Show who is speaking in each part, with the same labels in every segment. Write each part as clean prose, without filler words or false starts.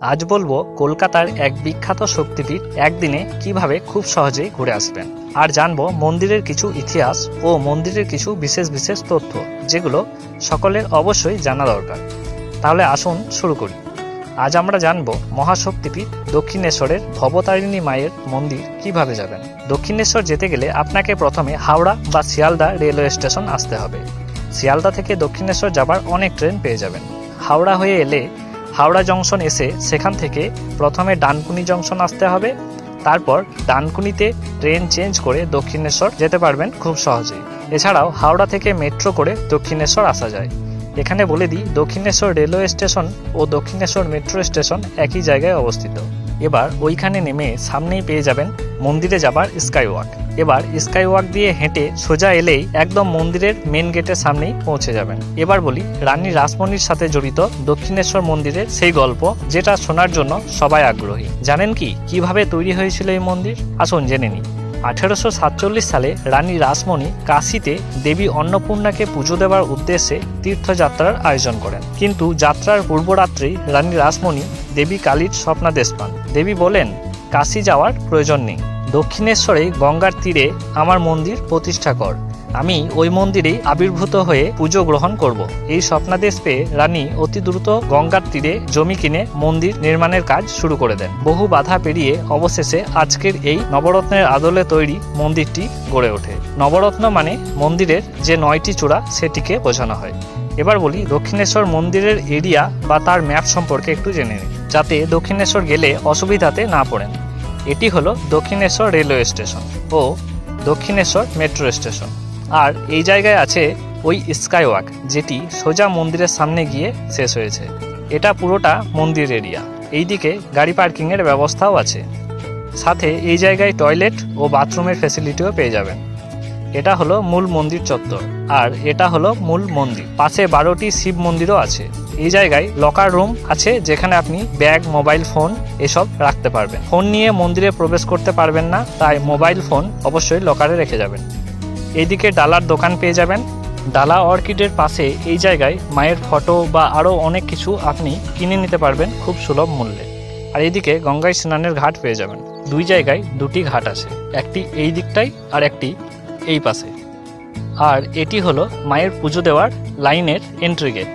Speaker 1: আজ বলবো কলকাতার এক বিখ্যাত শক্তিপীঠ একদিনে কিভাবে খুব সহজেই ঘুরে আসবেন, আর জানবো মন্দিরের কিছু ইতিহাস ও মন্দিরের কিছু বিশেষ বিশেষ তথ্য যেগুলো সকলের অবশ্যই জানা দরকার। তাহলে আসুন শুরু করি। আজ আমরা জানবো মহাশক্তিপীঠ দক্ষিণেশ্বরের ভবতারিণী মায়ের মন্দির কিভাবে যাবেন। দক্ষিণেশ্বর যেতে গেলে আপনাকে প্রথমে হাওড়া বা শিয়ালদা রেলওয়ে স্টেশন আসতে হবে। শিয়ালদা থেকে দক্ষিণেশ্বর যাবার অনেক ট্রেন পেয়ে যাবেন। হাওড়া হয়ে এলে হাওড়া জংশন এসে সেখান থেকে প্রথমে ডানকুনি জংশন আসতে হবে, তারপর ডানকুনিতে ট্রেন চেঞ্জ করে দক্ষিণেশ্বর যেতে পারবেন খুব সহজেই। এছাড়াও হাওড়া থেকে মেট্রো করে দক্ষিণেশ্বর আসা যায়। এখানে বলে দিই, দক্ষিণেশ্বর রেলওয়ে স্টেশন ও দক্ষিণেশ্বর মেট্রো স্টেশন একই জায়গায় অবস্থিত। এবার ওইখানে নেমে সামনেই পেয়ে যাবেন মন্দিরে যাবার স্কাইওয়াক। এবার স্কাইওয়াক দিয়ে হেঁটে সোজা এলেই একদম মন্দিরের মেন গেটের সামনেই পৌঁছে যাবেন। এবার বলি রানী রাসমণির সাথে জড়িত দক্ষিণেশ্বর মন্দিরের সেই গল্প, যেটা শোনার জন্য সবাই আগ্রহী। জানেন কি কিভাবে তৈরি হয়েছিল এই মন্দির? আসুন জেনে নিই। 1847 সালে রানী রাসমণি কাশীতে দেবী অন্নপূর্ণাকে পুজো দেওয়ার উদ্দেশ্যে তীর্থযাত্রার আয়োজন করেন। কিন্তু যাত্রার পূর্বরাত্রেই রানী রাসমণি দেবী কালীর স্বপ্নাদেশ পান। দেবী বলেন, কাশী যাওয়ার প্রয়োজন নেই, দক্ষিণেশ্বরে গঙ্গার তীরে আমার মন্দির প্রতিষ্ঠা কর, আমি ওই মন্দিরেই আবির্ভূত হয়ে পুজো গ্রহণ করব। এই স্বপ্নাদেশ পেয়ে রানী অতি দ্রুত গঙ্গার তীরে জমি কিনে মন্দির নির্মাণের কাজ শুরু করে দেন। বহু বাধা পেরিয়ে অবশেষে আজকের এই নবরত্নের আদলে তৈরি মন্দিরটি গড়ে ওঠে। নবরত্ন মানে মন্দিরের যে 9টি চূড়া সেটিকে বোঝানো হয়। এবার বলি দক্ষিণেশ্বর মন্দিরের এরিয়া বা তার ম্যাপ সম্পর্কে একটু জেনে নিই, যাতে দক্ষিণেশ্বর গেলে অসুবিধাতে না পড়েন। এটি হলো দক্ষিণেশ্বর রেলওয়ে স্টেশন ও দক্ষিণেশ্বর মেট্রো স্টেশন। আর এই জায়গায় আছে ওই স্কাইওয়াক, যেটি সোজা মন্দিরের সামনে গিয়ে শেষ হয়েছে। এটা পুরোটা মন্দির এরিয়া। এইদিকে গাড়ি পার্কিংয়ের ব্যবস্থাও আছে, সাথে এই জায়গায় টয়লেট ও বাথরুমের ফ্যাসিলিটিও পেয়ে যাবেন। এটা হলো মূল মন্দির চত্বর, আর এটা হলো মূল মন্দির। পাশে 12টি শিব মন্দিরও আছে। এই জায়গায় লকার রুম আছে, যেখানে আপনি ব্যাগ, মোবাইল ফোন এসব রাখতে পারবেন। ফোন নিয়ে মন্দিরে প্রবেশ করতে পারবেন না, তাই মোবাইল ফোন অবশ্যই লকারে রেখে যাবেন। এইদিকে ডালার দোকান পেয়ে যাবেন। ডালা অর্কিডের পাশে এই জায়গায় মায়ের ফটো বা আরও অনেক কিছু আপনি কিনে নিতে পারবেন খুব সুলভ মূল্যে। আর এইদিকে গঙ্গায় স্নানের ঘাট পেয়ে যাবেন। দুই জায়গায় 2টি ঘাট আছে, একটি এই দিকটাই আর একটি এই পাশে। আর এটি হলো মায়ের পুজো দেওয়ার লাইনের এন্ট্রি গেট।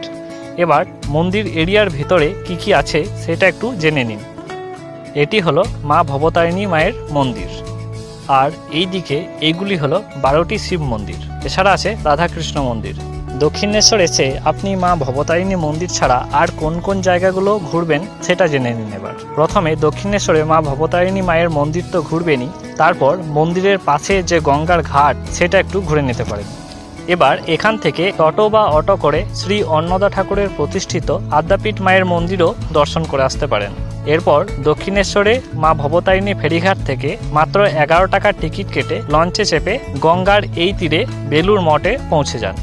Speaker 1: এবার মন্দির এরিয়ার ভিতরে কি কি আছে সেটা একটু জেনে নিন। এটি হলো মা ভবতারিণী মায়ের মন্দির, আর এই দিকে এইগুলি হলো 12টি শিব মন্দির। এছাড়া আছে রাধাকৃষ্ণ মন্দির। দক্ষিণেশ্বর এসে আপনি মা ভবতারিণী মন্দির ছাড়া আর কোন কোন জায়গাগুলো ঘুরবেন সেটা জেনে নিন। এবার প্রথমে দক্ষিণেশ্বরে মা ভবতারিণী মায়ের মন্দির তো ঘুরবেনই, তারপর মন্দিরের পাশে যে গঙ্গার ঘাট সেটা একটু ঘুরে নিতে পারেন। এবার এখান থেকে টোটো বা অটো করে শ্রী অন্নদা ঠাকুরের প্রতিষ্ঠিত আদ্যাপীঠ মায়ের মন্দিরও দর্শন করে আসতে পারেন। এরপর দক্ষিণেশ্বরে মা ভবতারিণী ফেরিঘাট থেকে মাত্র 11 টাকার টিকিট কেটে লঞ্চে চেপে গঙ্গার এই তীরে বেলুড় মঠে পৌঁছে যান।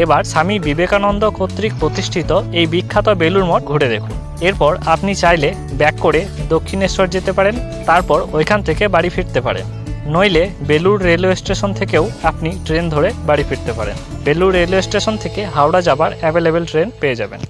Speaker 1: এবার স্বামী বিবেকানন্দ কর্তৃক প্রতিষ্ঠিত এই বিখ্যাত বেলুড় মঠ ঘুরে দেখুন। এরপর আপনি চাইলে ব্যাক করে দক্ষিণেশ্বর যেতে পারেন, তারপর ওইখান থেকে বাড়ি ফিরতে পারেন। নইলে বেলুড় রেলওয়ে স্টেশন থেকেও আপনি ট্রেন ধরে বাড়ি ফিরতে পারেন। বেলুড় রেলওয়ে স্টেশন থেকে হাওড়া যাবার অ্যাভেলেবেল ট্রেন পেয়ে যাবেন।